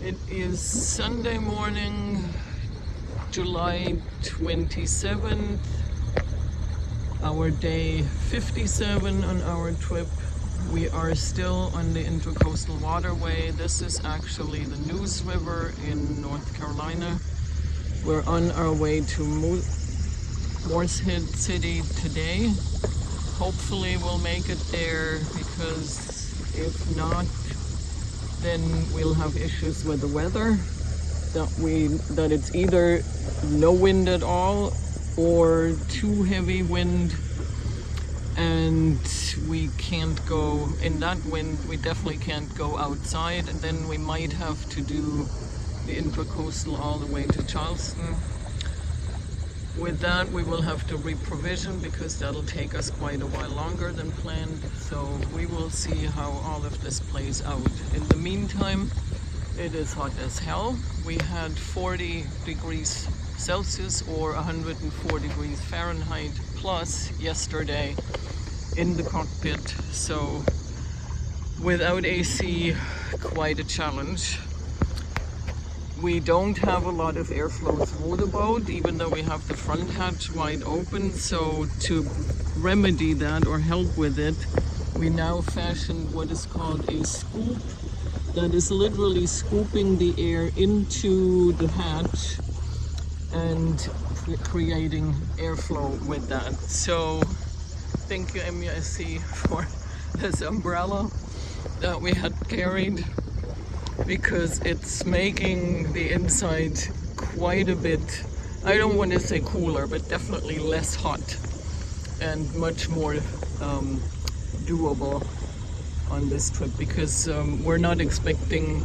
It is Sunday morning, July 27th, our day 57 on our trip. We are still on the Intercoastal Waterway. This is actually the Neuse River in North Carolina. We're on our way to Moorehead City today. Hopefully we'll make it there, because if not, then we'll have issues with the weather. That it's either no wind at all or too heavy wind, and we can't go in that wind. We definitely can't go outside, and then we might have to do the Intercoastal all the way to Charleston. With that, we will have to reprovision, because that'll take us quite a while longer than planned. So we will see how all of this plays out. In the meantime, it is hot as hell. We had 40 degrees Celsius or 104 degrees Fahrenheit plus yesterday in the cockpit. So without AC, quite a challenge. We don't have a lot of airflow through the boat, even though we have the front hatch wide open. So to remedy that or help with it, we now fashioned what is called a scoop. That is literally scooping the air into the hatch and creating airflow with that. So thank you, MUSC, for this umbrella that we had carried, because it's making the inside quite a bit, I don't want to say cooler, but definitely less hot and much more doable on this trip, because we're not expecting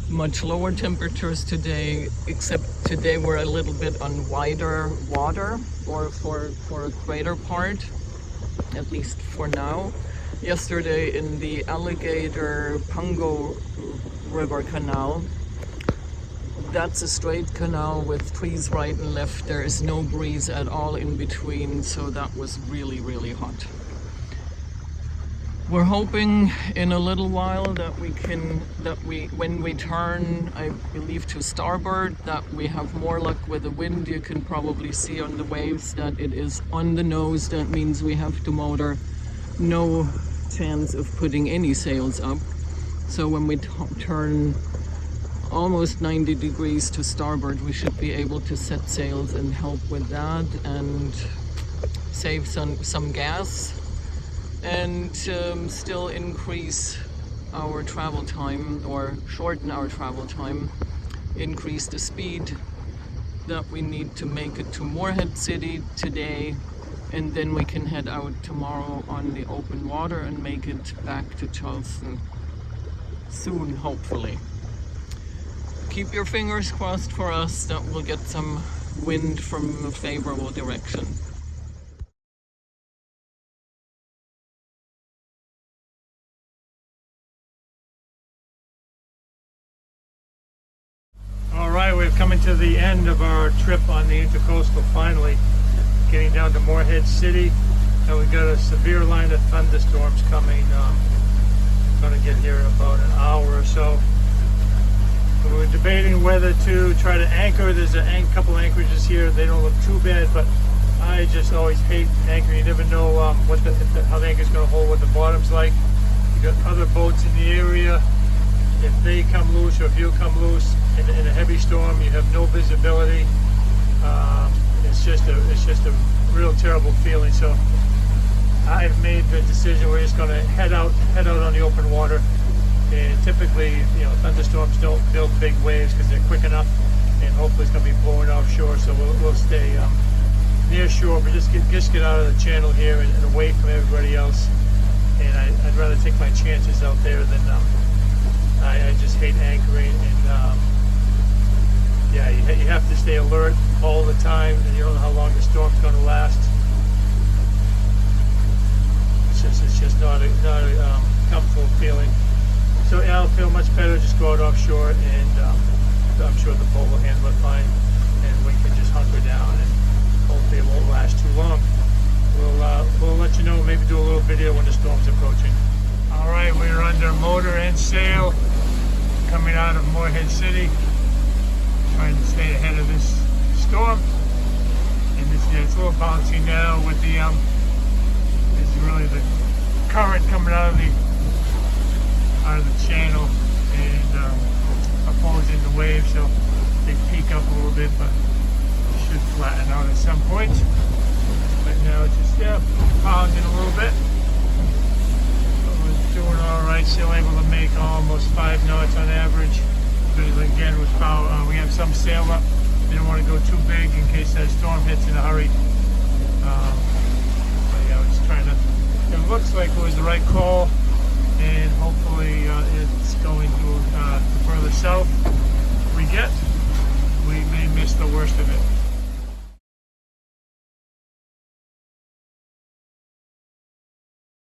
much lower temperatures today, except today we're a little bit on wider water, or for a greater part, at least for now. Yesterday in the Alligator Pungo River Canal, that's a straight canal with trees right and left. There is no breeze at all in between, so that was really, really hot. We're hoping in a little while that when we turn, I believe, to starboard, that we have more luck with the wind. You can probably see on the waves that it is on the nose. That means we have to motor. No chance of putting any sails up. So when we turn almost 90 degrees to starboard, we should be able to set sails and help with that and save some gas, and still increase our travel time, or shorten our travel time, increase the speed that we need to make it to Moorehead City today, and then we can head out tomorrow on the open water and make it back to Charleston soon, hopefully. Keep your fingers crossed for us that we'll get some wind from a favorable direction. All right, we're coming to the end of our trip on the Intercoastal, finally. Getting down to Moorehead City, and we got a severe line of thunderstorms coming. Going to get here in about an hour or so. We were debating whether to try to anchor. There's a couple anchorages here. They don't look too bad, but I just always hate anchoring. You never know how the anchor's going to hold, what the bottom's like. You got other boats in the area. If they come loose, or if you come loose in a heavy storm, you have no visibility. It's just a real terrible feeling. So I've made the decision we're just going to head out on the open water. And typically, thunderstorms don't build big waves because they're quick enough, and hopefully it's going to be blowing offshore. So we'll stay near shore, but just get out of the channel here and away from everybody else. And I'd rather take my chances out there than I just hate anchoring. And yeah, you have to stay alert all the time, and you don't know how long the storm's going to last. It's just not a comfortable feeling. So yeah, I'll feel much better. Just go out offshore, and I'm sure the boat will handle it fine, and we can just hunker down, and hopefully it won't last too long. We'll let you know. Maybe do a little video when the storm's approaching. All right, we're under motor and sail. coming out of Morehead City, trying to stay ahead of this storm. And it's a little bouncy now with the it's really the current coming out of the channel and opposing the wave, so they peak up a little bit, but should flatten out at some point. But now it's just pounding a little bit. Doing all right, still able to make almost 5 knots on average. But again, with power, we have some sail up. Didn't want to go too big in case that storm hits in a hurry. But yeah, I was trying to. It looks like it was the right call, and hopefully it's going to the further south we get. We may miss the worst of it.